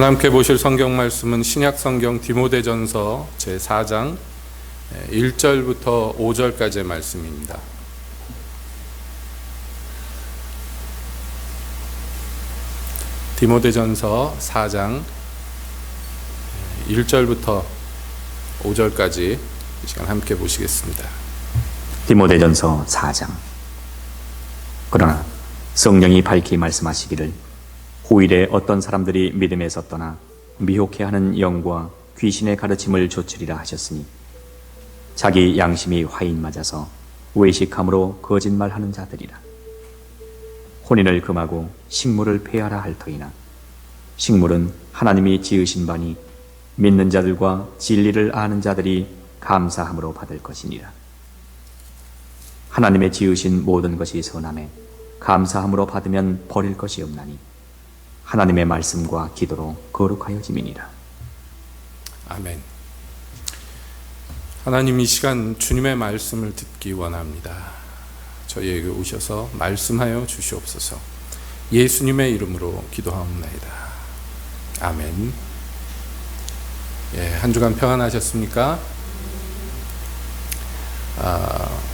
함께 보실 성경 말씀은 신약 성경 디모데전서 제4장 1절부터 5절까지의 말씀입니다. 디모데전서 4장 1절부터 5절까지 이 시간 함께 보시겠습니다. 디모데전서 4장. 그러나 성령이 밝히 말씀하시기를 후일에 어떤 사람들이 믿음에서 떠나 미혹해하는 영과 귀신의 가르침을 좇으리라 하셨으니 자기 양심이 화인 맞아서 외식함으로 거짓말하는 자들이라. 혼인을 금하고 식물을 폐하라 할 터이나 식물은 하나님이 지으신 바니 믿는 자들과 진리를 아는 자들이 감사함으로 받을 것이니라. 하나님의 지으신 모든 것이 선함에 감사함으로 받으면 버릴 것이 없나니 하나님의 말씀과 기도로 거룩하여짐이니라. 아멘. 하나님, 이 시간 주님의 말씀을 듣기 원합니다. 저희에게 오셔서 말씀하여 주시옵소서. 예수님의 이름으로 기도하옵나이다. 아멘. 한 주간 평안하셨습니까?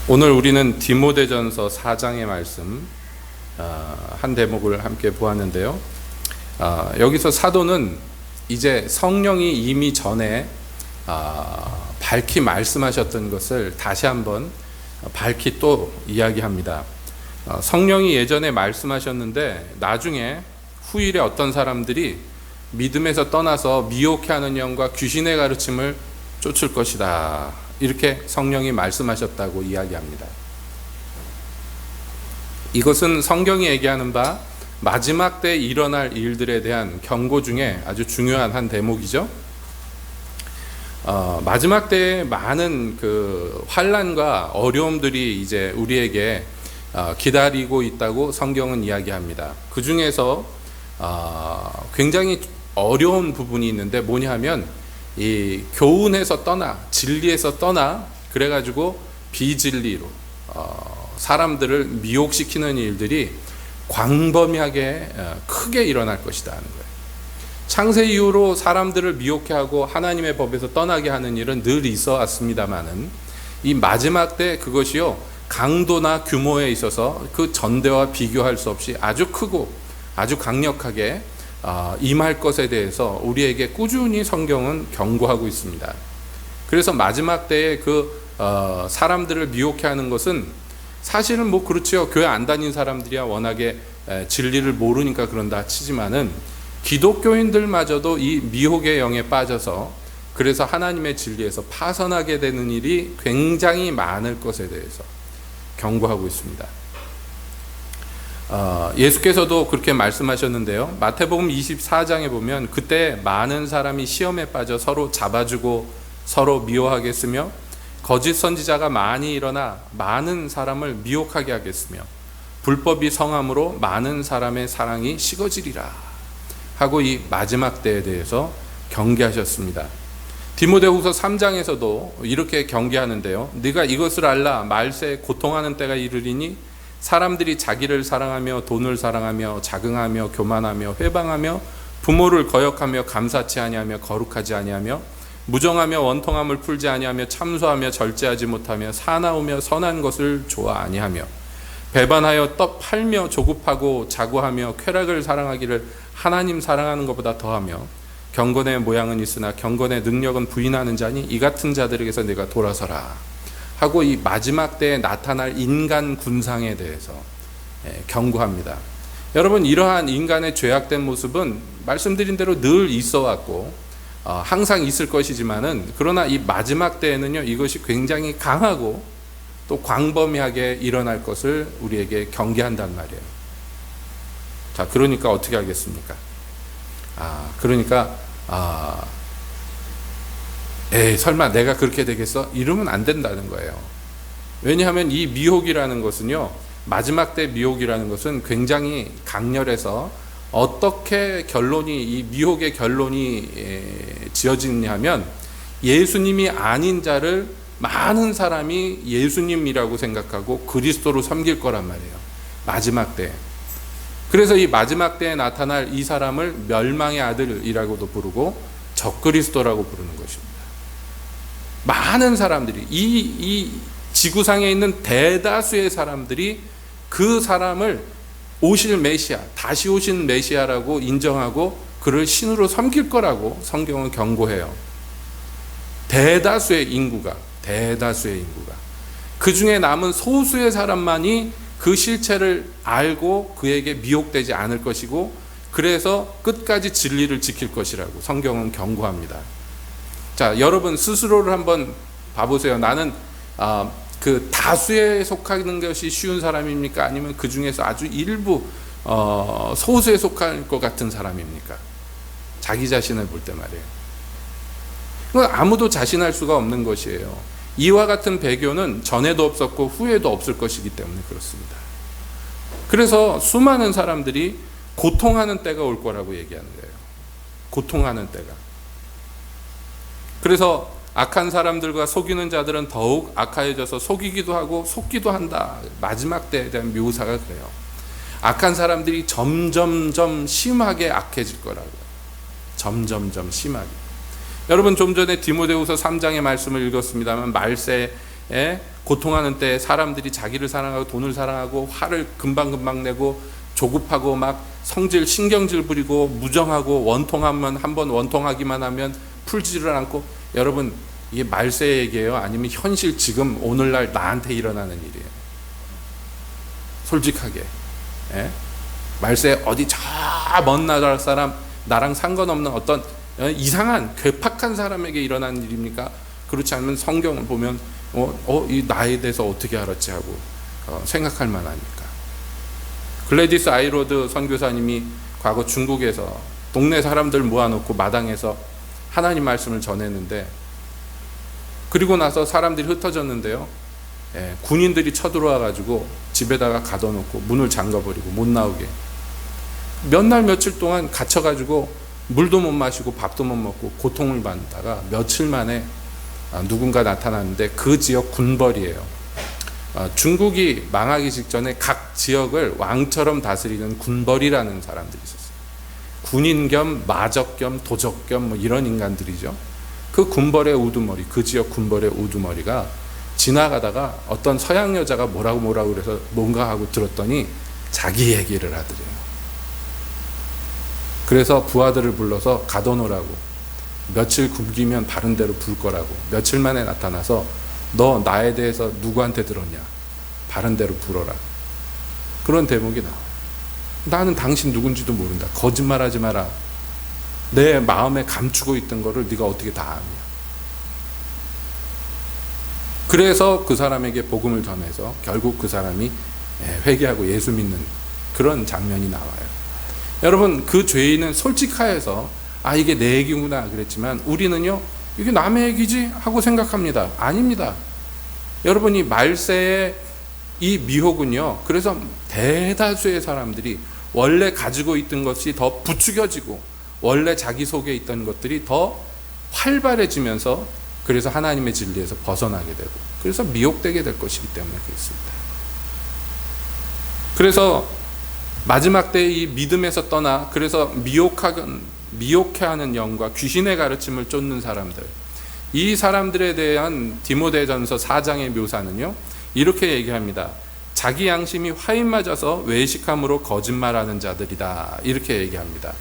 오늘 우리는 디모데전서 4장의 말씀 한 대목을 함께 보았는데요. 여기서 사도는 이제 성령이 이미 전에 밝히 말씀하셨던 것을 다시 한번 밝히 또 이야기합니다. 성령이 예전에 말씀하셨는데 나중에 후일에 어떤 사람들이 믿음에서 떠나서 미혹해하는 영과 귀신의 가르침을 쫓을 것이다, 이렇게 성령이 말씀하셨다고 이야기합니다. 이것은 성경이 얘기하는 바 마지막 때 일어날 일들에 대한 경고 중에 아주 중요한 한 대목이죠. 마지막 때에 많은 그 환난과 어려움들이 이제 우리에게 기다리고 있다고 성경은 이야기합니다. 그 중에서 굉장히 어려운 부분이 있는데 뭐냐 하면 이 교훈에서 떠나, 진리에서 떠나 그래가지고 비진리로 사람들을 미혹시키는 일들이 광범위하게 크게 일어날 것이다 하는 거예요. 창세 이후로 사람들을 미혹해하고 하나님의 법에서 떠나게 하는 일은 늘 있어 왔습니다만은 이 마지막 때 그것이요, 강도나 규모에 있어서 그 전대와 비교할 수 없이 아주 크고 아주 강력하게 임할 것에 대해서 우리에게 꾸준히 성경은 경고하고 있습니다. 그래서 마지막 때에 그 사람들을 미혹해하는 것은 사실은 뭐 그렇죠. 교회 안 다닌 사람들이야 워낙에 진리를 모르니까 그런다 치지만은 기독교인들마저도 이 미혹의 영에 빠져서 그래서 하나님의 진리에서 파선하게 되는 일이 굉장히 많을 것에 대해서 경고하고 있습니다. 예수께서도 그렇게 말씀하셨는데요. 마태복음 24장에 보면 그때 많은 사람이 시험에 빠져 서로 잡아주고 서로 미워하겠으며 거짓 선지자가 많이 일어나 많은 사람을 미혹하게 하겠으며 불법이 성함으로 많은 사람의 사랑이 식어지리라 하고 이 마지막 때에 대해서 경계하셨습니다. 디모데후서 3장에서도 이렇게 경계하는데요. 네가 이것을 알라. 말세에 고통하는 때가 이르리니 사람들이 자기를 사랑하며 돈을 사랑하며 자긍하며 교만하며 회방하며 부모를 거역하며 감사치 아니하며 거룩하지 아니하며 무정하며 원통함을 풀지 아니하며 참소하며 절제하지 못하며 사나우며 선한 것을 좋아 아니하며 배반하여 떡 팔며 조급하고 자고하며 쾌락을 사랑하기를 하나님 사랑하는 것보다 더하며 경건의 모양은 있으나 경건의 능력은 부인하는 자니 이 같은 자들에게서 내가 돌아서라 하고 이 마지막 때에 나타날 인간 군상에 대해서 경고합니다. 여러분, 이러한 인간의 죄악된 모습은 말씀드린 대로 늘 있어 왔고 항상 있을 것이지만은 그러나 이 마지막 때에는요, 이것이 굉장히 강하고 또 광범위하게 일어날 것을 우리에게 경계한단 말이에요. 자, 그러니까 어떻게 하겠습니까? 설마 내가 그렇게 되겠어? 이러면 안 된다는 거예요. 왜냐하면 이 미혹이라는 것은요, 마지막 때 미혹이라는 것은 굉장히 강렬해서 어떻게 이 미혹의 결론이 지어지느냐 하면 예수님이 아닌 자를 많은 사람이 예수님이라고 생각하고 그리스도로 섬길 거란 말이에요. 마지막 때. 그래서 이 마지막 때에 나타날 이 사람을 멸망의 아들이라고도 부르고 적그리스도라고 부르는 것입니다. 많은 사람들이 이 지구상에 있는 대다수의 사람들이 그 사람을 오실 메시아, 다시 오신 메시아라고 인정하고 그를 신으로 섬길 거라고 성경은 경고해요. 대다수의 인구가 그 중에 남은 소수의 사람만이 그 실체를 알고 그에게 미혹되지 않을 것이고, 그래서 끝까지 진리를 지킬 것이라고 성경은 경고합니다. 자, 여러분 스스로를 한번 봐보세요. 나는 그 다수에 속하는 것이 쉬운 사람입니까? 아니면 그 중에서 아주 일부 소수에 속할 것 같은 사람입니까? 자기 자신을 볼 때 말이에요. 아무도 자신할 수가 없는 것이에요. 이와 같은 배교는 전에도 없었고 후에도 없을 것이기 때문에 그렇습니다. 그래서 수많은 사람들이 고통하는 때가 올 거라고 얘기하는 거예요. 고통하는 때가. 그래서 악한 사람들과 속이는 자들은 더욱 악하여져서 속이기도 하고 속기도 한다. 마지막 때에 대한 묘사가 그래요. 악한 사람들이 점점점 심하게 악해질 거라고요. 점점점 심하게. 여러분 좀 전에 디모데후서 3장의 말씀을 읽었습니다만, 말세에 고통하는 때 사람들이 자기를 사랑하고 돈을 사랑하고 화를 금방금방 내고 조급하고 막 성질 신경질 부리고 무정하고 원통하면 한번 원통하기만 하면 풀지를 않고, 여러분 이게 말세 얘기예요? 아니면 현실 지금 오늘날 나한테 일어나는 일이에요? 솔직하게. 말세 어디 저 먼 나라 사람, 나랑 상관없는 어떤 이상한 괴팍한 사람에게 일어나는 일입니까? 그렇지 않으면 성경을 보면 이 나에 대해서 어떻게 알았지 하고 생각할 만하니까. 글래디스 아이로드 선교사님이 과거 중국에서 동네 사람들 모아놓고 마당에서 하나님 말씀을 전했는데, 그리고 나서 사람들이 흩어졌는데요, 군인들이 쳐들어와 가지고 집에다가 가둬놓고 문을 잠가버리고 못 나오게 몇 날 며칠 동안 갇혀가지고 물도 못 마시고 밥도 못 먹고 고통을 받다가 며칠 만에 누군가 나타났는데 그 지역 군벌이에요. 중국이 망하기 직전에 각 지역을 왕처럼 다스리는 군벌이라는 사람들이 있었어요. 군인 겸 마적 겸 도적 겸 뭐 이런 인간들이죠. 그 군벌의 우두머리, 그 지역 군벌의 우두머리가 지나가다가 어떤 서양 여자가 뭐라고 그래서 뭔가 하고 들었더니 자기 얘기를 하더래요. 그래서 부하들을 불러서 가둬놓으라고, 며칠 굶기면 바른 대로 불 거라고, 며칠 만에 나타나서 너 나에 대해서 누구한테 들었냐, 바른 대로 불어라. 그런 대목이 나와요. 나는 당신 누군지도 모른다. 거짓말하지 마라. 내 마음에 감추고 있던 거를 네가 어떻게 다 아냐. 그래서 그 사람에게 복음을 전해서 결국 그 사람이 회개하고 예수 믿는 그런 장면이 나와요. 여러분 그 죄인은 솔직하여서 이게 내 얘기구나 그랬지만, 우리는요 이게 남의 얘기지 하고 생각합니다. 아닙니다. 여러분이 말세의 이 미혹은요, 그래서 대다수의 사람들이 원래 가지고 있던 것이 더 부추겨지고 원래 자기 속에 있던 것들이 더 활발해지면서, 그래서 하나님의 진리에서 벗어나게 되고 그래서 미혹되게 될 것이기 때문에 그렇습니다. 그래서 마지막 때에 이 믿음에서 떠나 그래서 미혹해하는 영과 귀신의 가르침을 쫓는 사람들, 이 사람들에 대한 디모데전서 4장의 묘사는요 이렇게 얘기합니다. 자기 양심이 화인 맞아서 외식함으로 거짓말하는 자들이다, 이렇게 얘기합니다.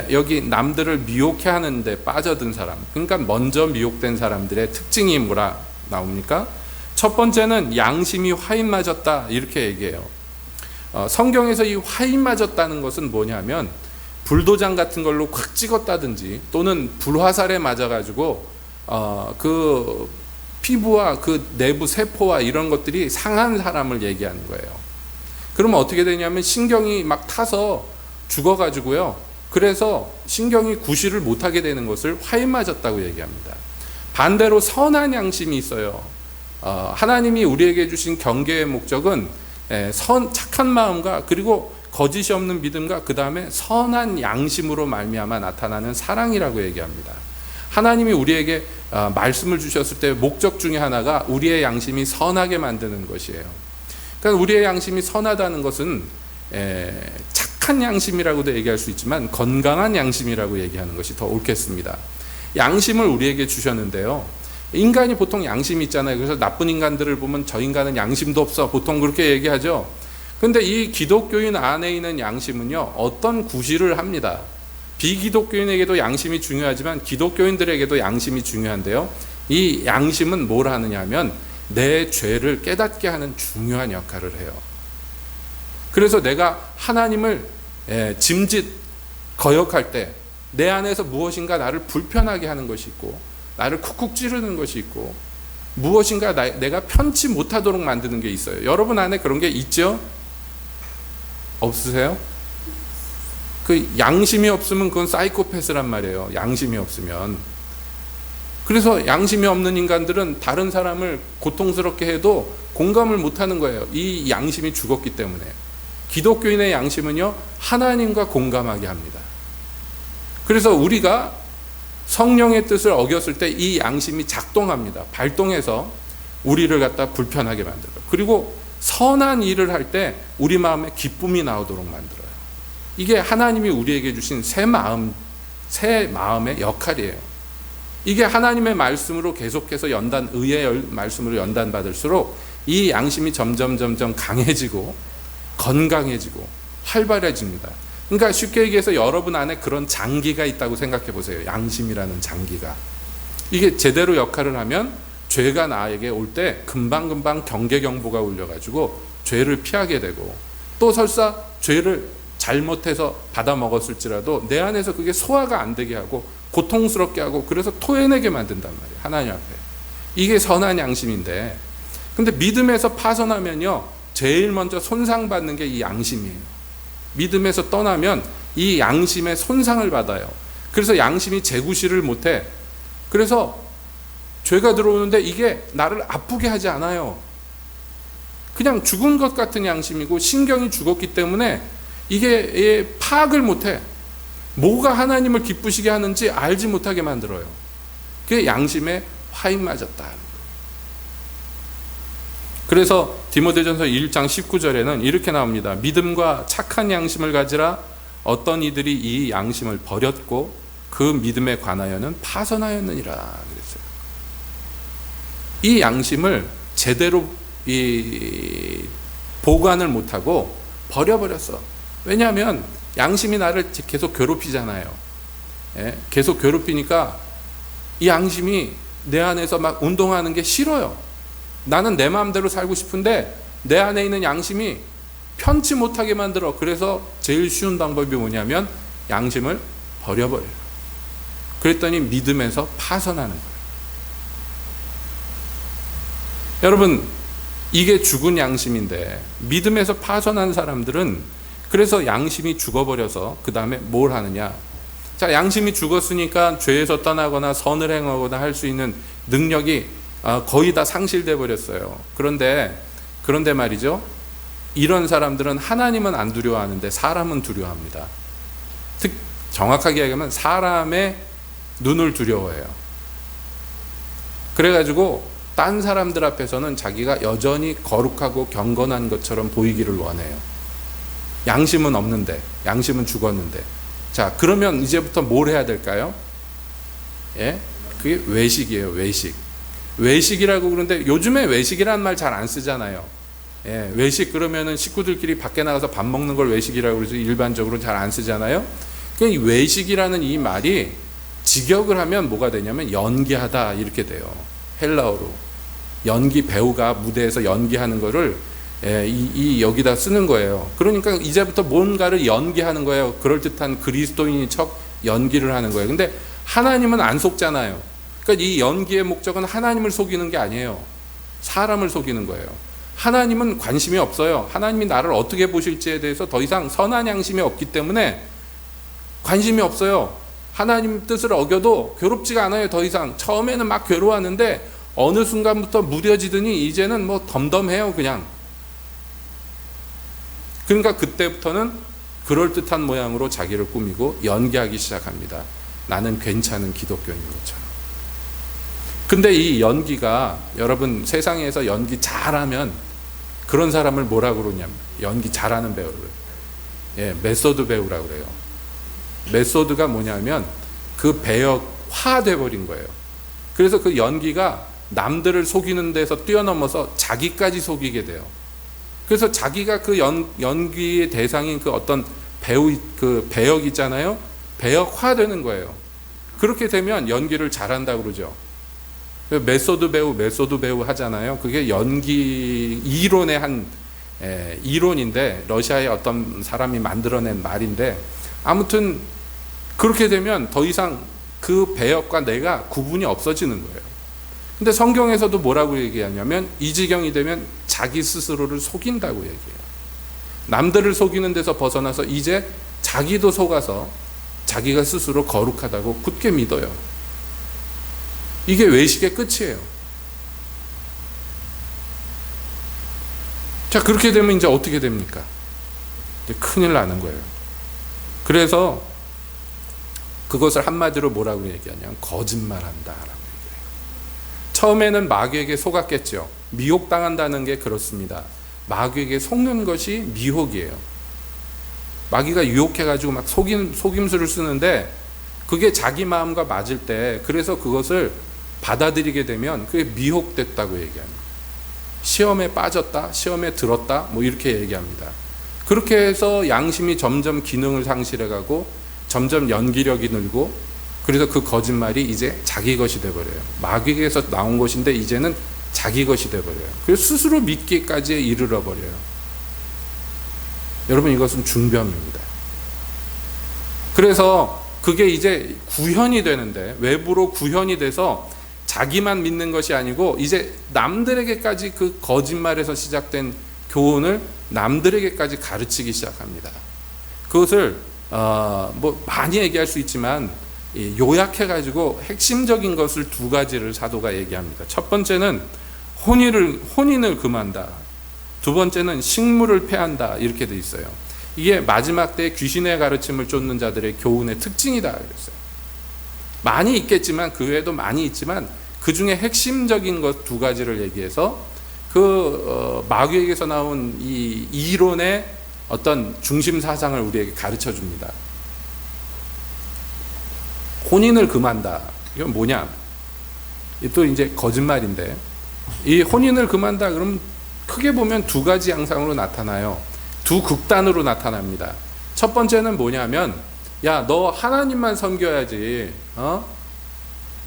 여기 남들을 미혹해하는 데 빠져든 사람, 그러니까 먼저 미혹된 사람들의 특징이 뭐라 나옵니까? 첫 번째는 양심이 화인 맞았다, 이렇게 얘기해요. 성경에서 이 화인 맞았다는 것은 뭐냐면, 불도장 같은 걸로 콱 찍었다든지 또는 불화살에 맞아가지고 그 피부와 그 내부 세포와 이런 것들이 상한 사람을 얘기하는 거예요. 그러면 어떻게 되냐면 신경이 막 타서 죽어가지고요, 그래서 신경이 구실을 못하게 되는 것을 화인 맞았다고 얘기합니다. 반대로 선한 양심이 있어요. 하나님이 우리에게 주신 경계의 목적은 착한 마음과 그리고 거짓이 없는 믿음과 그 다음에 선한 양심으로 말미암아 나타나는 사랑이라고 얘기합니다. 하나님이 우리에게 말씀을 주셨을 때 목적 중에 하나가 우리의 양심이 선하게 만드는 것이에요. 그러니까 우리의 양심이 선하다는 것은 착한 양심이라고도 얘기할 수 있지만 건강한 양심이라고 얘기하는 것이 더 옳겠습니다. 양심을 우리에게 주셨는데요. 인간이 보통 양심이 있잖아요. 그래서 나쁜 인간들을 보면 저 인간은 양심도 없어, 보통 그렇게 얘기하죠. 근데 이 기독교인 안에 있는 양심은요, 어떤 구실을 합니다. 비기독교인에게도 양심이 중요하지만 기독교인들에게도 양심이 중요한데요. 이 양심은 뭘 하느냐 하면 내 죄를 깨닫게 하는 중요한 역할을 해요. 그래서 내가 하나님을 짐짓 거역할 때 내 안에서 무엇인가 나를 불편하게 하는 것이 있고, 나를 쿡쿡 찌르는 것이 있고, 무엇인가 내가 편치 못하도록 만드는 게 있어요. 여러분 안에 그런 게 있죠? 없으세요? 그 양심이 없으면 그건 사이코패스란 말이에요. 양심이 없으면. 그래서 양심이 없는 인간들은 다른 사람을 고통스럽게 해도 공감을 못하는 거예요. 이 양심이 죽었기 때문에. 기독교인의 양심은요, 하나님과 공감하게 합니다. 그래서 우리가 성령의 뜻을 어겼을 때 이 양심이 작동합니다. 발동해서 우리를 갖다 불편하게 만들어요. 그리고 선한 일을 할 때 우리 마음에 기쁨이 나오도록 만들어요. 이게 하나님이 우리에게 주신 새 마음의 역할이에요. 이게 하나님의 말씀으로 계속해서 의의 말씀으로 연단받을수록 이 양심이 점점 강해지고 건강해지고 활발해집니다. 그러니까 쉽게 얘기해서 여러분 안에 그런 장기가 있다고 생각해 보세요. 양심이라는 장기가. 이게 제대로 역할을 하면 죄가 나에게 올 때 금방금방 경계경보가 울려가지고 죄를 피하게 되고, 또 설사 죄를 잘못해서 받아 먹었을지라도 내 안에서 그게 소화가 안 되게 하고 고통스럽게 하고, 그래서 토해내게 만든단 말이에요. 하나님 앞에. 이게 선한 양심인데, 근데 믿음에서 파선하면요, 제일 먼저 손상받는 게 이 양심이에요. 믿음에서 떠나면 이 양심의 손상을 받아요. 그래서 양심이 재구실을 못해. 그래서 죄가 들어오는데 이게 나를 아프게 하지 않아요. 그냥 죽은 것 같은 양심이고 신경이 죽었기 때문에 이게 파악을 못해. 뭐가 하나님을 기쁘시게 하는지 알지 못하게 만들어요. 그게 양심에 화인 맞았다. 그래서 디모데전서 1장 19절에는 이렇게 나옵니다. 믿음과 착한 양심을 가지라. 어떤 이들이 이 양심을 버렸고 그 믿음에 관하여는 파선하였느니라 그랬어요. 이 양심을 제대로 보관을 못하고 버려버렸어. 왜냐하면 양심이 나를 계속 괴롭히잖아요. 계속 괴롭히니까 이 양심이 내 안에서 막 운동하는 게 싫어요. 나는 내 마음대로 살고 싶은데 내 안에 있는 양심이 편치 못하게 만들어. 그래서 제일 쉬운 방법이 뭐냐면 양심을 버려버려요. 그랬더니 믿음에서 파선하는 거예요. 여러분, 이게 죽은 양심인데 믿음에서 파선한 사람들은 그래서 양심이 죽어버려서 그 다음에 뭘 하느냐. 자, 양심이 죽었으니까 죄에서 떠나거나 선을 행하거나 할 수 있는 능력이 거의 다 상실돼 버렸어요. 그런데 말이죠, 이런 사람들은 하나님은 안 두려워하는데 사람은 두려워합니다. 정확하게 얘기하면 사람의 눈을 두려워해요. 그래가지고 딴 사람들 앞에서는 자기가 여전히 거룩하고 경건한 것처럼 보이기를 원해요. 양심은 없는데, 양심은 죽었는데. 자, 그러면 이제부터 뭘 해야 될까요? 그게 외식이에요. 외식이라고 그러는데 요즘에 외식이라는 말 잘 안 쓰잖아요. 외식 그러면은 식구들끼리 밖에 나가서 밥 먹는 걸 외식이라고 그래서 일반적으로 잘 안 쓰잖아요. 그러니까 이 외식이라는 이 말이 직역을 하면 뭐가 되냐면 연기하다 이렇게 돼요. 헬라어로. 연기, 배우가 무대에서 연기하는 거를 여기다 쓰는 거예요. 그러니까 이제부터 뭔가를 연기하는 거예요. 그럴듯한 그리스도인이 척 연기를 하는 거예요. 근데 하나님은 안 속잖아요. 그러니까 이 연기의 목적은 하나님을 속이는 게 아니에요. 사람을 속이는 거예요. 하나님은 관심이 없어요. 하나님이 나를 어떻게 보실지에 대해서 더 이상 선한 양심이 없기 때문에 관심이 없어요. 하나님 뜻을 어겨도 괴롭지가 않아요. 더 이상. 처음에는 막 괴로웠는데 어느 순간부터 무뎌지더니 이제는 뭐 덤덤해요. 그냥. 그러니까 그때부터는 그럴듯한 모양으로 자기를 꾸미고 연기하기 시작합니다. 나는 괜찮은 기독교인인 것처럼. 근데 이 연기가, 여러분 세상에서 연기 잘하면 그런 사람을 뭐라고 그러냐면 연기 잘하는 배우를. 메소드 배우라고 그래요. 메소드가 뭐냐면 그 배역화돼 버린 거예요. 그래서 그 연기가 남들을 속이는 데서 뛰어넘어서 자기까지 속이게 돼요. 그래서 자기가 그 연기의 대상인 그 어떤 배우, 그 배역 있잖아요. 배역화되는 거예요. 그렇게 되면 연기를 잘한다고 그러죠. 메소드 배우 하잖아요. 그게 연기 이론의 한 이론인데, 러시아의 어떤 사람이 만들어낸 말인데, 아무튼 그렇게 되면 더 이상 그 배역과 내가 구분이 없어지는 거예요. 근데 성경에서도 뭐라고 얘기하냐면, 이 지경이 되면 자기 스스로를 속인다고 얘기해요. 남들을 속이는 데서 벗어나서 이제 자기도 속아서 자기가 스스로 거룩하다고 굳게 믿어요. 이게 외식의 끝이에요. 자, 그렇게 되면 이제 어떻게 됩니까? 이제 큰일 나는 거예요. 그래서 그것을 한마디로 뭐라고 얘기하냐면 거짓말한다라고 얘기해요. 처음에는 마귀에게 속았겠죠. 미혹당한다는 게 그렇습니다. 마귀에게 속는 것이 미혹이에요. 마귀가 유혹해가지고 막 속임수를 쓰는데, 그게 자기 마음과 맞을 때, 그래서 그것을 받아들이게 되면 그게 미혹됐다고 얘기합니다. 시험에 빠졌다, 시험에 들었다, 뭐 이렇게 얘기합니다. 그렇게 해서 양심이 점점 기능을 상실해가고 점점 연기력이 늘고, 그래서 그 거짓말이 이제 자기 것이 돼버려요. 마귀에게서 나온 것인데 이제는 자기 것이 돼버려요. 그래서 스스로 믿기까지 이르러버려요. 여러분, 이것은 중병입니다. 그래서 그게 이제 구현이 되는데, 외부로 구현이 돼서 자기만 믿는 것이 아니고 이제 남들에게까지 그 거짓말에서 시작된 교훈을 남들에게까지 가르치기 시작합니다. 그것을 뭐 많이 얘기할 수 있지만 요약해가지고 핵심적인 것을 두 가지를 사도가 얘기합니다. 첫 번째는 혼인을 금한다. 두 번째는 식물을 폐한다. 이렇게 돼 있어요. 이게 마지막 때 귀신의 가르침을 쫓는 자들의 교훈의 특징이다 그랬어요. 많이 있겠지만, 그 외에도 많이 있지만 그 중에 핵심적인 것 두 가지를 얘기해서 마귀에게서 나온 이 이론의 어떤 중심 사상을 우리에게 가르쳐 줍니다. 혼인을 금한다. 이건 뭐냐? 또 이제 거짓말인데, 이 혼인을 금한다 그러면 크게 보면 두 가지 양상으로 나타나요. 두 극단으로 나타납니다. 첫 번째는 뭐냐면, 야, 너 하나님만 섬겨야지.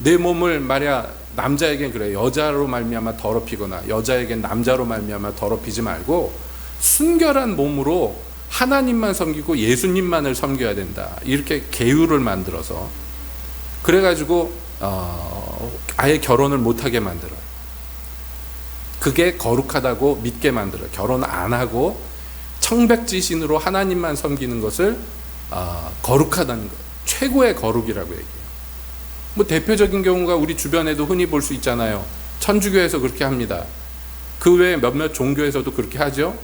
내 몸을 말이야, 남자에겐 그래, 여자로 말미암아 더럽히거나 여자에겐 남자로 말미암아 더럽히지 말고 순결한 몸으로 하나님만 섬기고 예수님만을 섬겨야 된다. 이렇게 계율을 만들어서, 그래가지고 아예 결혼을 못하게 만들어요. 그게 거룩하다고 믿게 만들어요. 결혼 안 하고 청백지신으로 하나님만 섬기는 것을 거룩하다는 것, 최고의 거룩이라고 얘기해요. 뭐 대표적인 경우가 우리 주변에도 흔히 볼 수 있잖아요. 천주교에서 그렇게 합니다. 그 외에 몇몇 종교에서도 그렇게 하죠.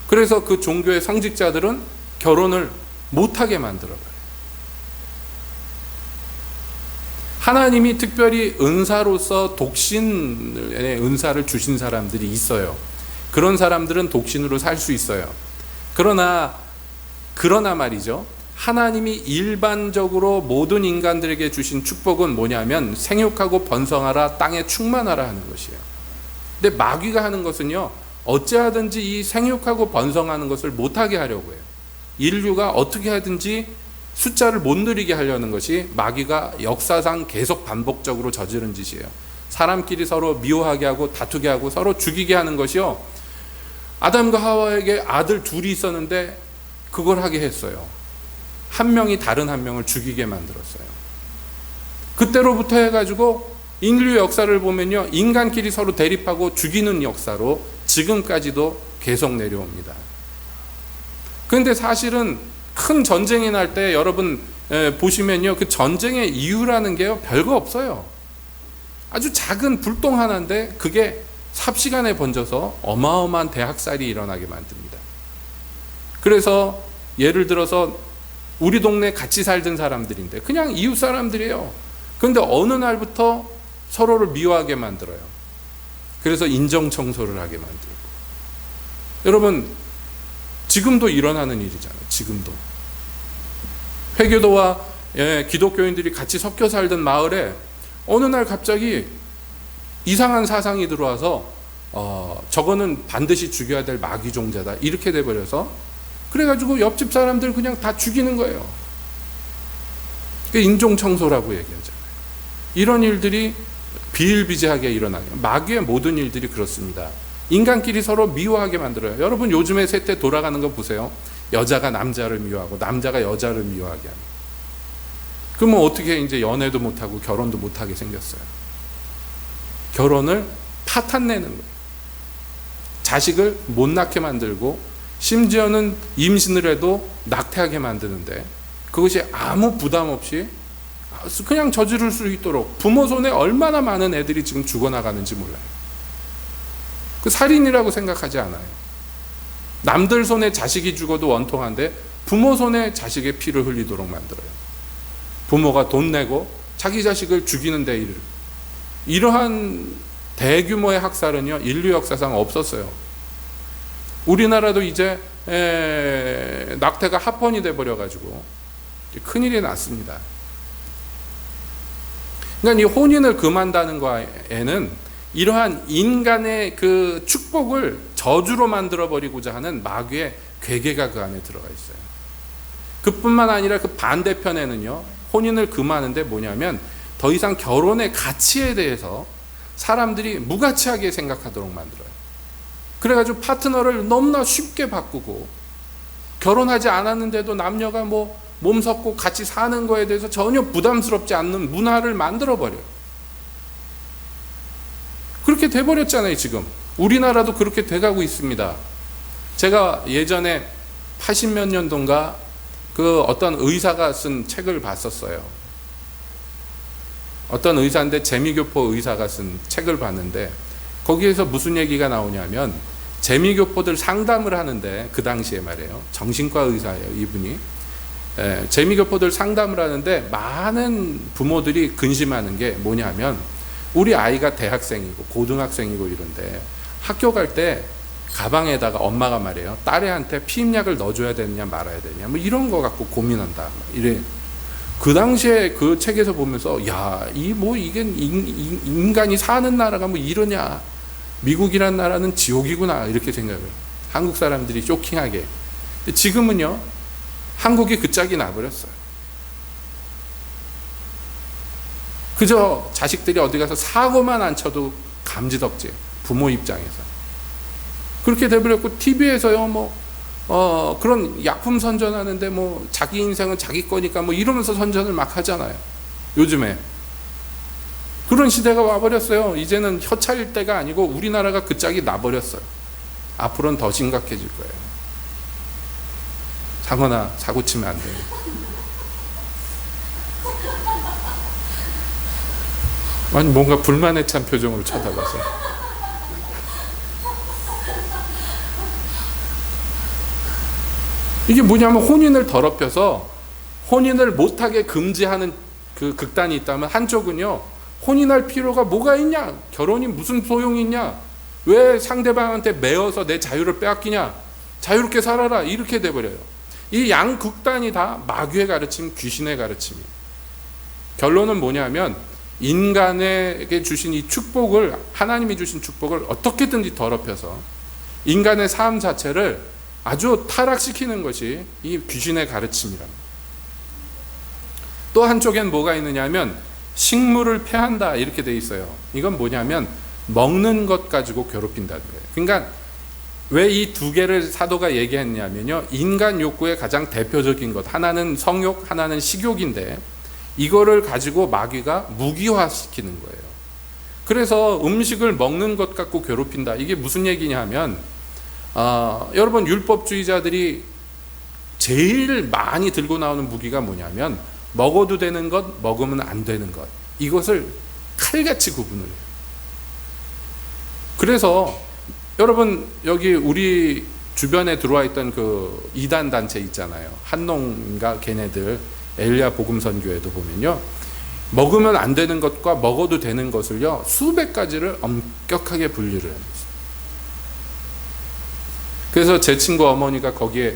그래서 그 종교의 성직자들은 결혼을 못하게 만들어버려요. 하나님이 특별히 은사로서 독신의 은사를 주신 사람들이 있어요. 그런 사람들은 독신으로 살 수 있어요. 그러나 말이죠, 하나님이 일반적으로 모든 인간들에게 주신 축복은 뭐냐면 생육하고 번성하라, 땅에 충만하라 하는 것이에요. 근데 마귀가 하는 것은요, 어찌하든지 이 생육하고 번성하는 것을 못하게 하려고 해요. 인류가 어떻게 하든지 숫자를 못 누리게 하려는 것이 마귀가 역사상 계속 반복적으로 저지른 짓이에요. 사람끼리 서로 미워하게 하고 다투게 하고 서로 죽이게 하는 것이요, 아담과 하와에게 아들 둘이 있었는데 그걸 하게 했어요. 한 명이 다른 한 명을 죽이게 만들었어요. 그때로부터 해가지고 인류 역사를 보면요, 인간끼리 서로 대립하고 죽이는 역사로 지금까지도 계속 내려옵니다. 그런데 사실은 큰 전쟁이 날 때 여러분 보시면요, 그 전쟁의 이유라는 게요, 별거 없어요. 아주 작은 불똥 하나인데 그게 삽시간에 번져서 어마어마한 대학살이 일어나게 만듭니다. 그래서 예를 들어서 우리 동네 같이 살던 사람들인데 그냥 이웃 사람들이에요. 그런데 어느 날부터 서로를 미워하게 만들어요. 그래서 인정 청소를 하게 만들고. 여러분, 지금도 일어나는 일이잖아요. 지금도. 회교도와 기독교인들이 같이 섞여 살던 마을에 어느 날 갑자기 이상한 사상이 들어와서 저거는 반드시 죽여야 될 마귀 종자다 이렇게 돼버려서 그래가지고 옆집 사람들 그냥 다 죽이는 거예요. 그게 인종청소라고 얘기하잖아요. 이런 일들이 비일비재하게 일어나요. 마귀의 모든 일들이 그렇습니다. 인간끼리 서로 미워하게 만들어요. 여러분 요즘에 세태 돌아가는 거 보세요. 여자가 남자를 미워하고 남자가 여자를 미워하게 합니다. 그러면 어떻게 이제 연애도 못하고 결혼도 못하게 생겼어요. 결혼을 파탄내는 거예요. 자식을 못 낳게 만들고 심지어는 임신을 해도 낙태하게 만드는데 그것이 아무 부담 없이 그냥 저지를 수 있도록 부모 손에 얼마나 많은 애들이 지금 죽어나가는지 몰라요. 그 살인이라고 생각하지 않아요. 남들 손에 자식이 죽어도 원통한데 부모 손에 자식의 피를 흘리도록 만들어요. 부모가 돈 내고 자기 자식을 죽이는 데 이르. 이러한 대규모의 학살은요 인류 역사상 없었어요. 우리나라도 이제 낙태가 합헌이 돼버려가지고 큰일이 났습니다. 그러니까 이 혼인을 금한다는 거에는 이러한 인간의 그 축복을 저주로 만들어버리고자 하는 마귀의 괴계가 그 안에 들어가 있어요. 그뿐만 아니라 그 반대편에는요 혼인을 금하는데 뭐냐면 더 이상 결혼의 가치에 대해서 사람들이 무가치하게 생각하도록 만들어요. 그래가지고 파트너를 너무나 쉽게 바꾸고 결혼하지 않았는데도 남녀가 뭐 몸 섞고 같이 사는 거에 대해서 전혀 부담스럽지 않는 문화를 만들어버려요. 그렇게 돼버렸잖아요. 지금 우리나라도 그렇게 돼가고 있습니다. 제가 예전에 80몇 년도인가 그 어떤 의사가 쓴 책을 봤었어요. 어떤 의사인데 재미교포 의사가 쓴 책을 봤는데 거기에서 무슨 얘기가 나오냐면 재미교포들 상담을 하는데 그 당시에 말이에요. 정신과 의사예요. 이분이. 재미교포들 상담을 하는데 많은 부모들이 근심하는 게 뭐냐면 우리 아이가 대학생이고 고등학생이고 이런데 학교 갈 때 가방에다가 엄마가 말해요. 딸애한테 피임약을 넣어줘야 되느냐 말아야 되느냐 뭐 이런 거 갖고 고민한다. 이래. 그 당시에 그 책에서 보면서 이 뭐 이게 인간이 사는 나라가 뭐 이러냐. 미국이란 나라는 지옥이구나 이렇게 생각을 해요. 한국 사람들이 쇼킹하게. 지금은요 한국이 그 짝이 나버렸어요. 그저 자식들이 어디 가서 사고만 안 쳐도 감지덕지 부모 입장에서 그렇게 돼버렸고 TV에서요 그런 약품 선전하는데 뭐 자기 인생은 자기 거니까 뭐 이러면서 선전을 막 하잖아요. 요즘에 그런 시대가 와버렸어요. 이제는 혀차릴 때가 아니고 우리나라가 그 짝이 나버렸어요. 앞으로는 더 심각해질 거예요. 상원아 사고 치면 안 돼요. 아니 뭔가 불만에 찬 표정으로 쳐다봐서 이게 뭐냐면 혼인을 더럽혀서 혼인을 못하게 금지하는 그 극단이 있다면 한쪽은요 혼인할 필요가 뭐가 있냐, 결혼이 무슨 소용이 있냐, 왜 상대방한테 매어서 내 자유를 빼앗기냐, 자유롭게 살아라 이렇게 돼버려요. 이 양극단이 다 마귀의 가르침, 귀신의 가르침이에요. 결론은 뭐냐면 인간에게 주신 이 축복을, 하나님이 주신 축복을 어떻게든지 더럽혀서 인간의 삶 자체를 아주 타락시키는 것이 이 귀신의 가르침이랍니다. 또 한쪽엔 뭐가 있느냐 하면 식물을 폐한다 이렇게 돼 있어요. 이건 뭐냐면 먹는 것 가지고 괴롭힌다는 거예요. 그러니까 왜 이 두 개를 사도가 얘기했냐면요, 인간 욕구의 가장 대표적인 것, 하나는 성욕, 하나는 식욕인데 이거를 가지고 마귀가 무기화시키는 거예요. 그래서 음식을 먹는 것 갖고 괴롭힌다. 이게 무슨 얘기냐 하면 여러분 율법주의자들이 제일 많이 들고 나오는 무기가 뭐냐면 먹어도 되는 것, 먹으면 안 되는 것, 이것을 칼같이 구분을 해요. 그래서 여러분 여기 우리 주변에 들어와 있던 그 이단 단체 있잖아요. 한농인가 걔네들 엘리야 복음선교회도 보면요, 먹으면 안 되는 것과 먹어도 되는 것을요 수백 가지를 엄격하게 분류를 합니다. 그래서 제 친구 어머니가 거기에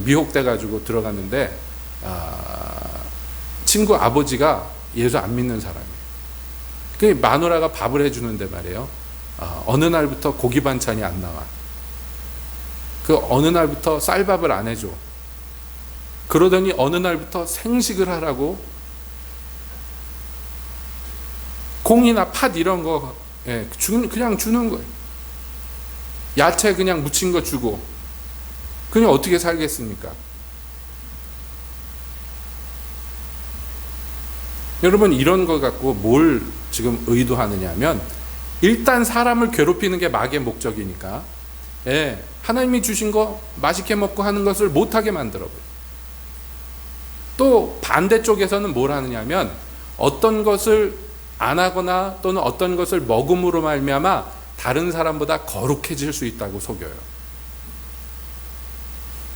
미혹돼 가지고 들어갔는데 친구 아버지가 예수 안 믿는 사람이에요. 그 마누라가 밥을 해주는데 말이에요. 어느 날부터 고기 반찬이 안 나와. 그 어느 날부터 쌀밥을 안 해줘. 그러더니 어느 날부터 생식을 하라고 콩이나 팥 이런 거 그냥 주는 거예요. 야채 그냥 무친 거 주고. 그냥 어떻게 살겠습니까? 여러분, 이런 거 갖고 뭘 지금 의도하느냐 하면, 일단 사람을 괴롭히는 게 마귀의 목적이니까 하나님이 주신 거 맛있게 먹고 하는 것을 못하게 만들어버려요. 또 반대쪽에서는 뭘 하느냐 하면, 어떤 것을 안 하거나 또는 어떤 것을 먹음으로 말미암아 다른 사람보다 거룩해질 수 있다고 속여요.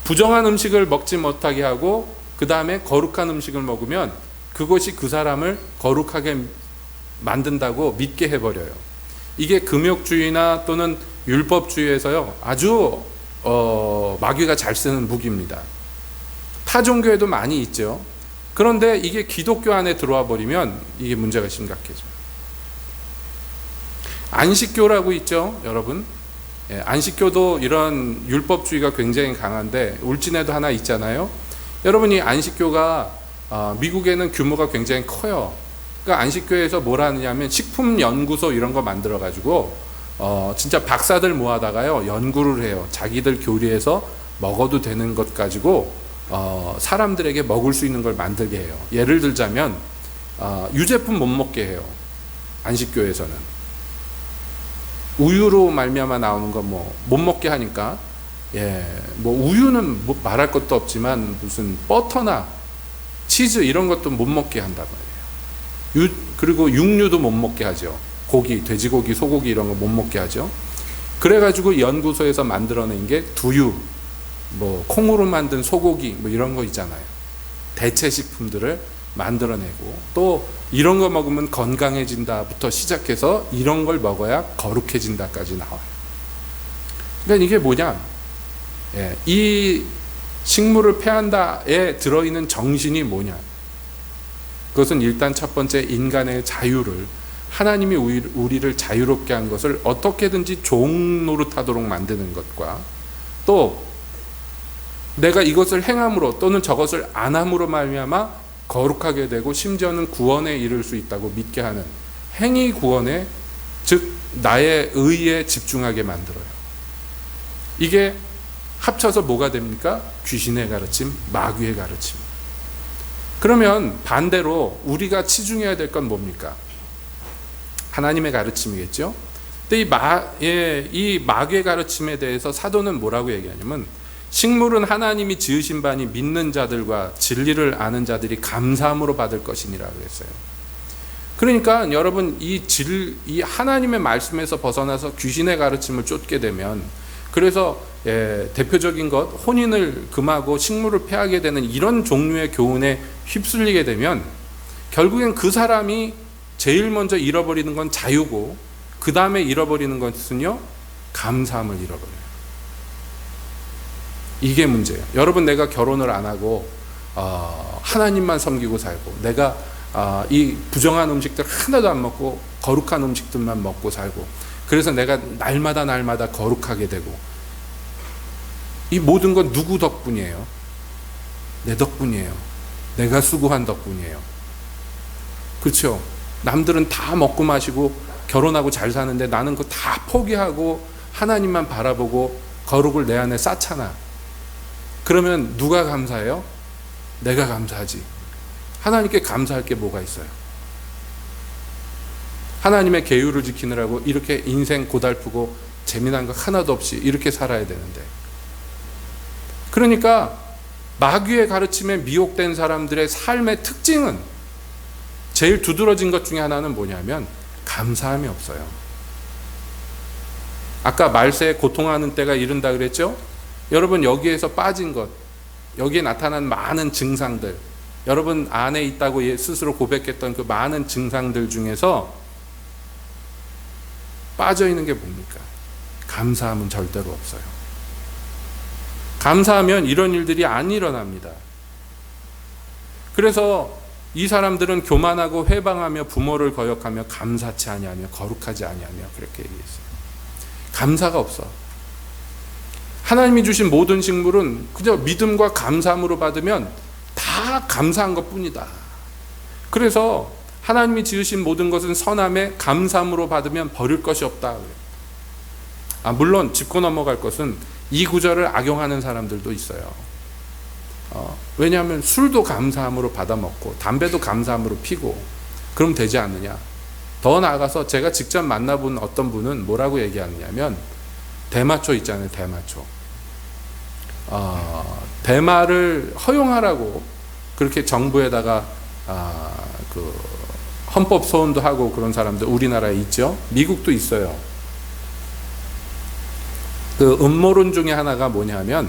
부정한 음식을 먹지 못하게 하고 그 다음에 거룩한 음식을 먹으면 그것이 그 사람을 거룩하게 만든다고 믿게 해버려요. 이게 금욕주의나 또는 율법주의에서요, 아주 마귀가 잘 쓰는 무기입니다. 타 종교에도 많이 있죠. 그런데 이게 기독교 안에 들어와 버리면 이게 문제가 심각해져요. 안식교라고 있죠, 여러분. 안식교도 이런 율법주의가 굉장히 강한데 울진에도 하나 있잖아요. 여러분이 안식교가 미국에는 규모가 굉장히 커요. 그러니까 안식교에서 뭘 하느냐면 식품연구소 이런 거 만들어 가지고 진짜 박사들 모아다가요 연구를 해요. 자기들 교리에서 먹어도 되는 것 가지고 사람들에게 먹을 수 있는 걸 만들게 해요. 예를 들자면 유제품 못 먹게 해요. 안식교에서는 우유로 말미암아 나오는 거 뭐 못 먹게 하니까 뭐 우유는 뭐 말할 것도 없지만 무슨 버터나 치즈 이런 것도 못 먹게 한단 말이에요. 그리고 육류도 못 먹게 하죠. 고기, 돼지고기, 소고기 이런 거 못 먹게 하죠. 그래가지고 연구소에서 만들어낸 게 두유, 뭐 콩으로 만든 소고기 뭐 이런 거 있잖아요. 대체 식품들을 만들어내고, 또 이런 거 먹으면 건강해진다부터 시작해서 이런 걸 먹어야 거룩해진다까지 나와요. 그러니까 이게 뭐냐, 이 식물을 패한다에 들어있는 정신이 뭐냐, 그것은 일단 첫 번째 인간의 자유를, 하나님이 우리를 자유롭게 한 것을 어떻게든지 종 노릇하도록 만드는 것과, 또 내가 이것을 행함으로 또는 저것을 안 함으로 말미암아 거룩하게 되고 심지어는 구원에 이를 수 있다고 믿게 하는 행위 구원에, 즉 나의 의에 집중하게 만들어요. 이게 합쳐서 뭐가 됩니까? 귀신의 가르침, 마귀의 가르침. 그러면 반대로 우리가 치중해야 될 건 뭡니까? 하나님의 가르침이겠죠. 근데 이 마귀의 가르침에 대해서 사도는 뭐라고 얘기하냐면, 식물은 하나님이 지으신 바니 믿는 자들과 진리를 아는 자들이 감사함으로 받을 것이니라 그랬어요. 그러니까 여러분, 이 하나님의 말씀에서 벗어나서 귀신의 가르침을 쫓게 되면, 그래서 대표적인 것 혼인을 금하고 식물을 폐하게 되는 이런 종류의 교훈에 휩쓸리게 되면 결국엔 그 사람이 제일 먼저 잃어버리는 건 자유고, 그 다음에 잃어버리는 것은요 감사함을 잃어버려요. 이게 문제예요. 여러분, 내가 결혼을 안 하고 하나님만 섬기고 살고, 내가 이 부정한 음식들 하나도 안 먹고 거룩한 음식들만 먹고 살고, 그래서 내가 날마다 거룩하게 되고, 이 모든 건 누구 덕분이에요? 내 덕분이에요. 내가 수고한 덕분이에요. 그렇죠? 남들은 다 먹고 마시고 결혼하고 잘 사는데 나는 그거 다 포기하고 하나님만 바라보고 거룩을 내 안에 쌓잖아. 그러면 누가 감사해요? 내가 감사하지. 하나님께 감사할 게 뭐가 있어요? 하나님의 계율을 지키느라고 이렇게 인생 고달프고 재미난 거 하나도 없이 이렇게 살아야 되는데. 그러니까 마귀의 가르침에 미혹된 사람들의 삶의 특징은, 제일 두드러진 것 중에 하나는 뭐냐면 감사함이 없어요. 아까 말세에 고통하는 때가 이른다 그랬죠? 여러분, 여기에서 빠진 것, 여기에 나타난 많은 증상들, 여러분 안에 있다고 스스로 고백했던 그 많은 증상들 중에서 빠져 있는 게 뭡니까? 감사함은 절대로 없어요. 감사하면 이런 일들이 안 일어납니다. 그래서 이 사람들은 교만하고 회방하며 부모를 거역하며 감사치 아니하며 거룩하지 아니하며 그렇게 얘기했어요. 감사가 없어. 하나님이 주신 모든 식물은 그저 믿음과 감사함으로 받으면 다 감사한 것뿐이다. 그래서 하나님이 지으신 모든 것은 선함에 감사함으로 받으면 버릴 것이 없다. 물론 짚고 넘어갈 것은 이 구절을 악용하는 사람들도 있어요. 왜냐하면 술도 감사함으로 받아 먹고 담배도 감사함으로 피고 그럼 되지 않느냐. 더 나아가서 제가 직접 만나본 어떤 분은 뭐라고 얘기하느냐면 대마초 있잖아요. 대마초. 대마를 허용하라고 그렇게 정부에다가 그 헌법 소원도 하고 그런 사람들 우리나라에 있죠. 미국도 있어요. 그 음모론 중에 하나가 뭐냐면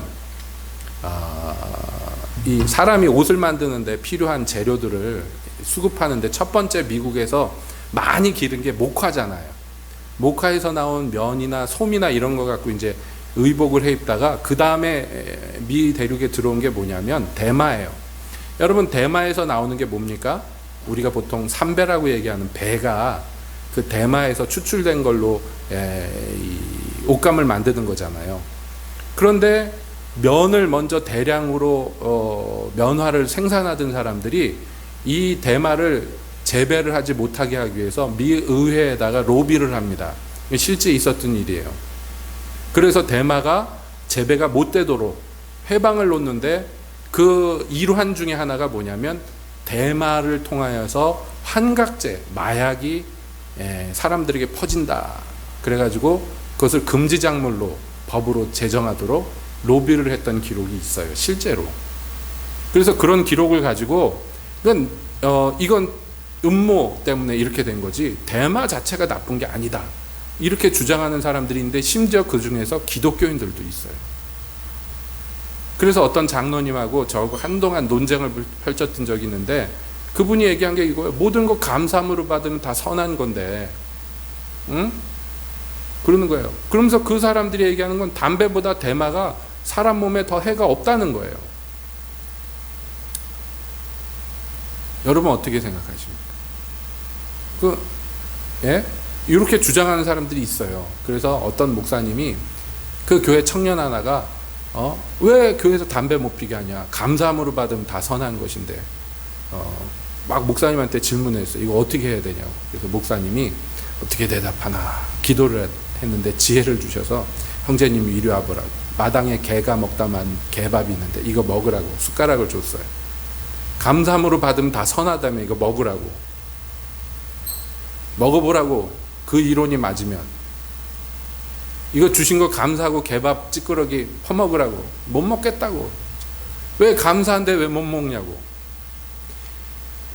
이 사람이 옷을 만드는데 필요한 재료들을 수급하는데 첫 번째 미국에서 많이 기른 게 목화잖아요. 목화에서 나온 면이나 솜이나 이런 거 갖고 이제 의복을 해 입다가 그 다음에 미 대륙에 들어온 게 뭐냐면 대마예요. 여러분 대마에서 나오는 게 뭡니까? 우리가 보통 삼배라고 얘기하는 배가 그 대마에서 추출된 걸로 이 옷감을 만드는 거잖아요. 그런데 면을 먼저 대량으로 면화를 생산하던 사람들이 이 대마를 재배를 하지 못하게 하기 위해서 미 의회에다가 로비를 합니다. 실제 있었던 일이에요. 그래서 대마가 재배가 못 되도록 해방을 놓는데 그 일환 중에 하나가 뭐냐면 대마를 통하여서 환각제, 마약이 사람들에게 퍼진다. 그래가지고 그것을 금지 작물로 법으로 제정하도록 로비를 했던 기록이 있어요. 실제로. 그래서 그런 기록을 가지고 이건 음모 때문에 이렇게 된 거지 대마 자체가 나쁜 게 아니다. 이렇게 주장하는 사람들이 있는데 심지어 그 중에서 기독교인들도 있어요. 그래서 어떤 장로님하고 저하고 한동안 논쟁을 펼쳤던 적이 있는데 그분이 얘기한 게 이거예요. 모든 거 감사함으로 받으면 다 선한 건데 응? 그러는 거예요. 그러면서 그 사람들이 얘기하는 건 담배보다 대마가 사람 몸에 더 해가 없다는 거예요. 여러분 어떻게 생각하십니까? 이렇게 주장하는 사람들이 있어요. 그래서 어떤 목사님이 그 교회 청년 하나가 왜 교회에서 담배 못 피게 하냐? 감사함으로 받으면 다 선한 것인데 막 목사님한테 질문했어요. 이거 어떻게 해야 되냐고. 그래서 목사님이 어떻게 대답하나 기도를 했는데 지혜를 주셔서 형제님이 이리 와보라고. 마당에 개가 먹다만 개밥이 있는데 이거 먹으라고 숟가락을 줬어요. 감사함으로 받으면 다 선하다며 이거 먹으라고. 먹어보라고. 그 이론이 맞으면 이거 주신 거 감사하고 개밥 찌끄러기 퍼먹으라고. 못 먹겠다고. 왜 감사한데 왜 못 먹냐고.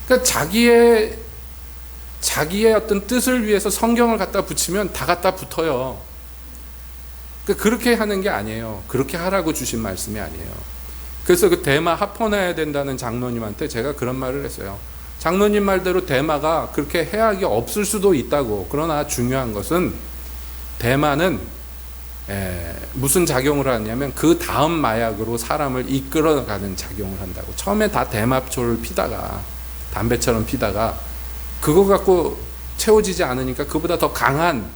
그러니까 자기의 어떤 뜻을 위해서 성경을 갖다 붙이면 다 갖다 붙어요. 그러니까 그렇게 하는 게 아니에요. 그렇게 하라고 주신 말씀이 아니에요. 그래서 그 대마 합헌해야 된다는 장로님한테 제가 그런 말을 했어요. 장로님 말대로 대마가 그렇게 해악이 없을 수도 있다고. 그러나 중요한 것은 대마는 무슨 작용을 하냐면 그 다음 마약으로 사람을 이끌어가는 작용을 한다고. 처음에 다 대마초를 피다가 담배처럼 피다가 그거 갖고 채워지지 않으니까 그보다 더 강한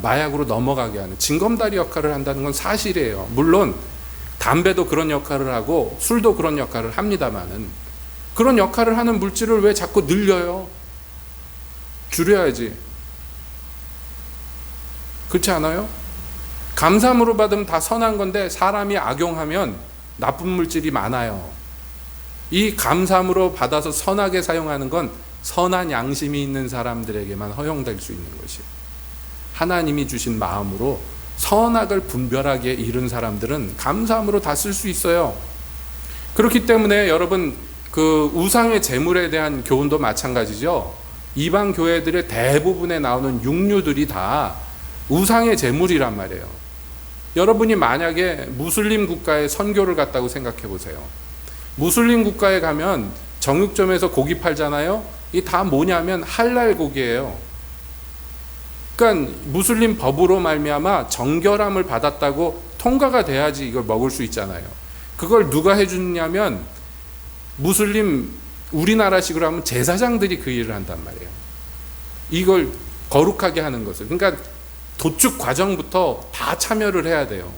마약으로 넘어가게 하는 징검다리 역할을 한다는 건 사실이에요. 물론 담배도 그런 역할을 하고 술도 그런 역할을 합니다만은 그런 역할을 하는 물질을 왜 자꾸 늘려요? 줄여야지. 그렇지 않아요? 감사함으로 받으면 다 선한 건데 사람이 악용하면 나쁜 물질이 많아요. 이 감사함으로 받아서 선하게 사용하는 건 선한 양심이 있는 사람들에게만 허용될 수 있는 것이에요. 하나님이 주신 마음으로 선악을 분별하게 이룬 사람들은 감사함으로 다 쓸 수 있어요. 그렇기 때문에 여러분 그 우상의 제물에 대한 교훈도 마찬가지죠. 이방 교회들의 대부분에 나오는 육류들이 다 우상의 제물이란 말이에요. 여러분이 만약에 무슬림 국가에 선교를 갔다고 생각해 보세요. 무슬림 국가에 가면 정육점에서 고기 팔잖아요. 이게 다 뭐냐면 할랄 고기예요. 그러니까 무슬림 법으로 말미암아 정결함을 받았다고 통과가 돼야지 이걸 먹을 수 있잖아요. 그걸 누가 해주냐면 무슬림 우리나라식으로 하면 제사장들이 그 일을 한단 말이에요. 이걸 거룩하게 하는 것을. 그러니까 도축 과정부터 다 참여를 해야 돼요.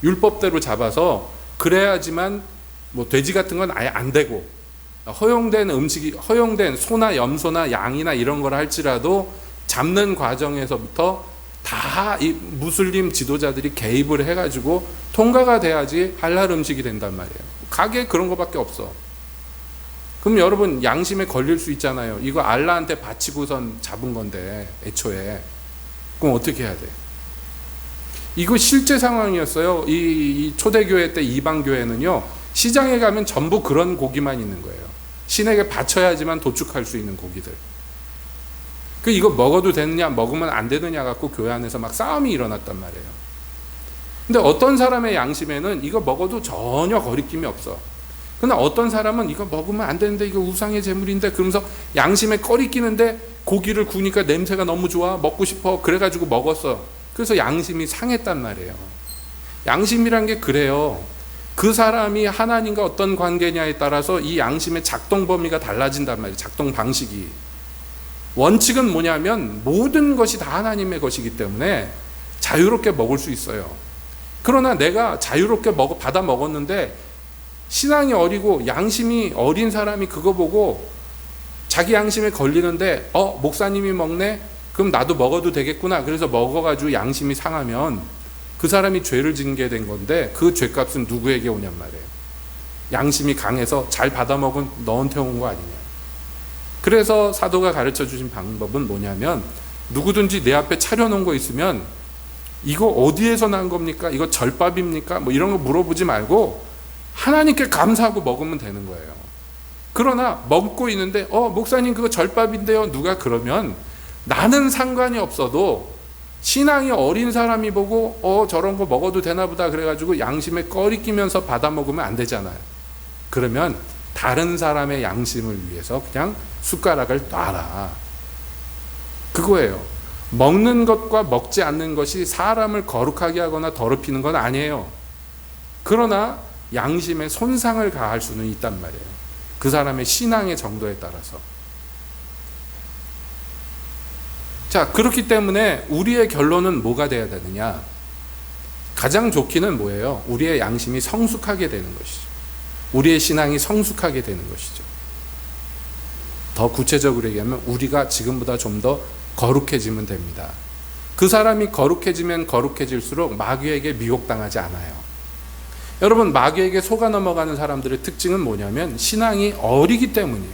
율법대로 잡아서 그래야지만 뭐 돼지 같은 건 아예 안 되고, 허용된 음식이, 허용된 소나 염소나 양이나 이런 걸 할지라도 잡는 과정에서부터 다 이 무슬림 지도자들이 개입을 해가지고 통과가 돼야지 할랄 음식이 된단 말이에요. 가게에 그런 거밖에 없어. 그럼 여러분 양심에 걸릴 수 있잖아요. 이거 알라한테 바치고선 잡은 건데 애초에. 그럼 어떻게 해야 돼? 이거 실제 상황이었어요. 이 초대교회 때 이방교회는요, 시장에 가면 전부 그런 고기만 있는 거예요. 신에게 바쳐야지만 도축할 수 있는 고기들. 이거 먹어도 되느냐 먹으면 안 되느냐 갖고 교회 안에서 막 싸움이 일어났단 말이에요. 근데 어떤 사람의 양심에는 이거 먹어도 전혀 거리낌이 없어. 그러나 어떤 사람은 이거 먹으면 안 되는데 이거 우상의 제물인데 그러면서 양심에 꺼리끼는데 고기를 구우니까 냄새가 너무 좋아 먹고 싶어 그래가지고 먹었어. 그래서 양심이 상했단 말이에요. 양심이란 게 그래요. 그 사람이 하나님과 어떤 관계냐에 따라서 이 양심의 작동 범위가 달라진단 말이에요. 작동 방식이. 원칙은 뭐냐면 모든 것이 다 하나님의 것이기 때문에 자유롭게 먹을 수 있어요. 그러나 내가 자유롭게 받아 먹었는데 신앙이 어리고 양심이 어린 사람이 그거 보고 자기 양심에 걸리는데 목사님이 먹네? 그럼 나도 먹어도 되겠구나. 그래서 먹어가지고 양심이 상하면 그 사람이 죄를 짓게 된 건데 그 죄값은 누구에게 오냔 말이에요. 양심이 강해서 잘 받아 먹은 너한테 온 거 아니냐. 그래서 사도가 가르쳐 주신 방법은 뭐냐면 누구든지 내 앞에 차려놓은 거 있으면 이거 어디에서 난 겁니까? 이거 절밥입니까? 뭐 이런 거 물어보지 말고 하나님께 감사하고 먹으면 되는 거예요. 그러나 먹고 있는데 목사님 그거 절밥인데요. 누가 그러면 나는 상관이 없어도 신앙이 어린 사람이 보고 저런 거 먹어도 되나 보다 그래가지고 양심에 꺼리끼면서 받아 먹으면 안 되잖아요. 그러면 다른 사람의 양심을 위해서 그냥 숟가락을 놔라. 그거예요. 먹는 것과 먹지 않는 것이 사람을 거룩하게 하거나 더럽히는 건 아니에요. 그러나 양심에 손상을 가할 수는 있단 말이에요. 그 사람의 신앙의 정도에 따라서. 자, 그렇기 때문에 우리의 결론은 뭐가 돼야 되느냐? 가장 좋기는 뭐예요? 우리의 양심이 성숙하게 되는 것이죠. 우리의 신앙이 성숙하게 되는 것이죠. 더 구체적으로 얘기하면 우리가 지금보다 좀 더 거룩해지면 됩니다. 그 사람이 거룩해지면 거룩해질수록 마귀에게 미혹당하지 않아요. 여러분, 마귀에게 속아 넘어가는 사람들의 특징은 뭐냐면 신앙이 어리기 때문이에요.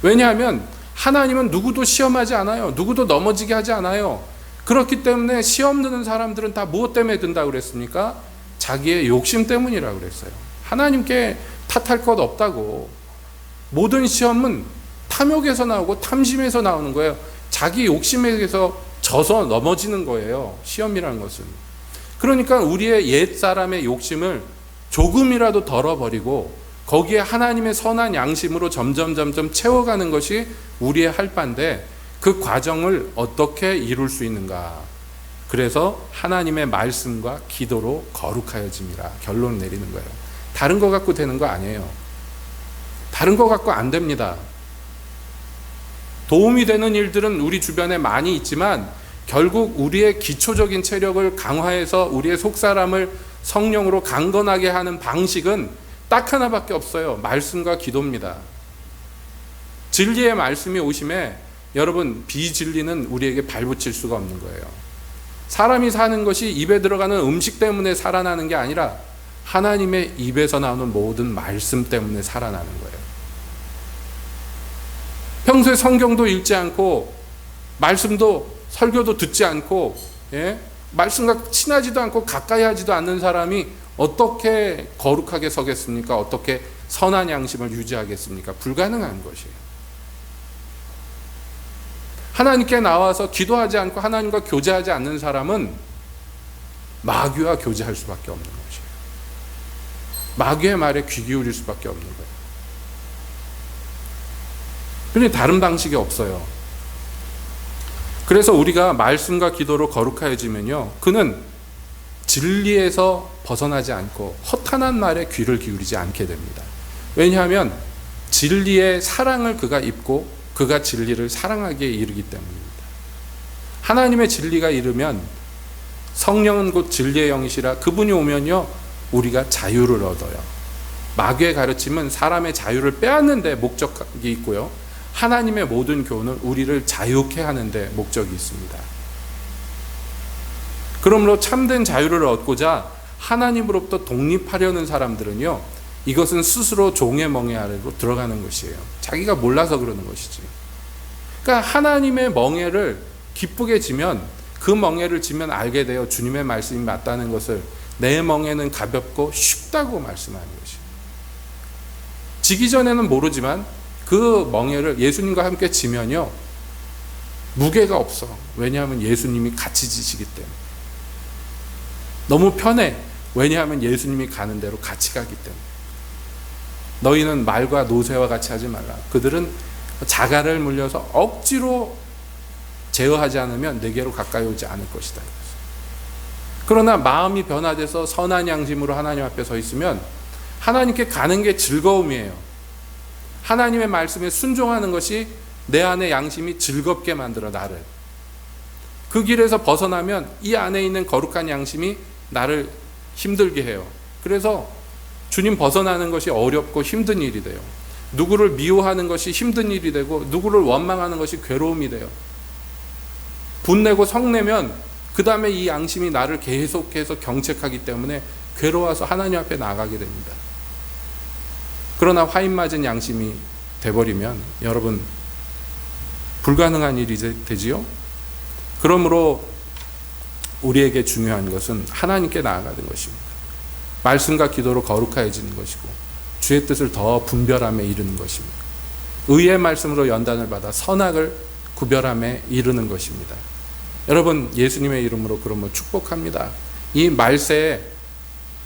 왜냐하면 하나님은 누구도 시험하지 않아요. 누구도 넘어지게 하지 않아요. 그렇기 때문에 시험 드는 사람들은 다 무엇 때문에 든다고 그랬습니까? 자기의 욕심 때문이라고 그랬어요. 하나님께 탓할 것 없다고. 모든 시험은 탐욕에서 나오고 탐심에서 나오는 거예요. 자기 욕심에서 져서 넘어지는 거예요. 시험이라는 것은. 그러니까 우리의 옛사람의 욕심을 조금이라도 덜어버리고 거기에 하나님의 선한 양심으로 점점 채워가는 것이 우리의 할 바인데 그 과정을 어떻게 이룰 수 있는가. 그래서 하나님의 말씀과 기도로 거룩하여짐이라 결론을 내리는 거예요. 다른 거 갖고 되는 거 아니에요. 다른 거 갖고 안 됩니다. 도움이 되는 일들은 우리 주변에 많이 있지만 결국 우리의 기초적인 체력을 강화해서 우리의 속사람을 성령으로 강건하게 하는 방식은 딱 하나밖에 없어요. 말씀과 기도입니다. 진리의 말씀이 오심에 여러분 비진리는 우리에게 발붙일 수가 없는 거예요. 사람이 사는 것이 입에 들어가는 음식 때문에 살아나는 게 아니라 하나님의 입에서 나오는 모든 말씀 때문에 살아나는 거예요. 평소에 성경도 읽지 않고 말씀도 설교도 듣지 않고 말씀과 친하지도 않고 가까이 하지도 않는 사람이 어떻게 거룩하게 서겠습니까? 어떻게 선한 양심을 유지하겠습니까? 불가능한 것이에요. 하나님께 나와서 기도하지 않고 하나님과 교제하지 않는 사람은 마귀와 교제할 수밖에 없는 것이에요. 마귀의 말에 귀 기울일 수밖에 없는 거예요. 그러니 다른 방식이 없어요. 그래서 우리가 말씀과 기도로 거룩하여지면요, 그는 진리에서 벗어나지 않고 허탄한 말에 귀를 기울이지 않게 됩니다. 왜냐하면 진리의 사랑을 그가 입고 그가 진리를 사랑하기에 이르기 때문입니다. 하나님의 진리가 이르면 성령은 곧 진리의 영이시라 그분이 오면요 우리가 자유를 얻어요. 마귀의 가르침은 사람의 자유를 빼앗는 데 목적이 있고요. 하나님의 모든 교훈은 우리를 자유케 하는 데 목적이 있습니다. 그러므로 참된 자유를 얻고자 하나님으로부터 독립하려는 사람들은요 이것은 스스로 종의 멍에 아래로 들어가는 것이에요. 자기가 몰라서 그러는 것이지. 그러니까 하나님의 멍에를 기쁘게 지면 그 멍에를 지면 알게 되어 주님의 말씀이 맞다는 것을 내 멍에는 가볍고 쉽다고 말씀하는 것이에요. 지기 전에는 모르지만 그 멍에를 예수님과 함께 지면요 무게가 없어. 왜냐하면 예수님이 같이 지시기 때문에. 너무 편해. 왜냐하면 예수님이 가는 대로 같이 가기 때문에. 너희는 말과 노새와 같이 하지 말라. 그들은 자갈을 물려서 억지로 제어하지 않으면 내게로 가까이 오지 않을 것이다. 그러나 마음이 변화돼서 선한 양심으로 하나님 앞에 서 있으면 하나님께 가는 게 즐거움이에요. 하나님의 말씀에 순종하는 것이 내 안의 양심이 즐겁게 만들어 나를. 그 길에서 벗어나면 이 안에 있는 거룩한 양심이 나를 힘들게 해요. 그래서 주님 벗어나는 것이 어렵고 힘든 일이 돼요. 누구를 미워하는 것이 힘든 일이 되고 누구를 원망하는 것이 괴로움이 돼요. 분내고 성내면 그 다음에 이 양심이 나를 계속해서 경책하기 때문에 괴로워서 하나님 앞에 나가게 됩니다. 그러나 화인 맞은 양심이 돼버리면 여러분 불가능한 일이 되지요. 그러므로 우리에게 중요한 것은 하나님께 나아가는 것입니다. 말씀과 기도로 거룩해지는 것이고 주의 뜻을 더 분별함에 이르는 것입니다. 의의 말씀으로 연단을 받아 선악을 구별함에 이르는 것입니다. 여러분 예수님의 이름으로 그러면 축복합니다. 이 말세에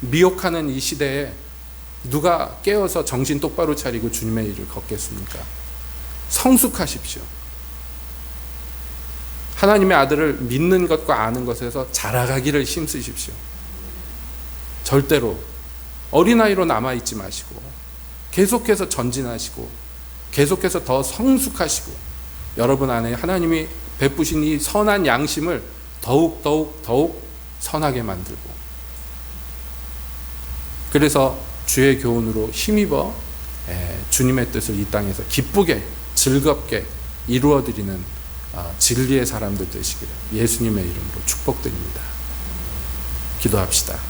미혹하는 이 시대에 누가 깨어서 정신 똑바로 차리고 주님의 일을 걷겠습니까? 성숙하십시오. 하나님의 아들을 믿는 것과 아는 것에서 자라가기를 힘쓰십시오. 절대로 어린아이로 남아있지 마시고 계속해서 전진하시고 계속해서 더 성숙하시고 여러분 안에 하나님이 베푸신 이 선한 양심을 더욱 선하게 만들고 그래서 주의 교훈으로 힘입어 주님의 뜻을 이 땅에서 기쁘게 즐겁게 이루어드리는 진리의 사람들 되시기를 예수님의 이름으로 축복드립니다. 기도합시다.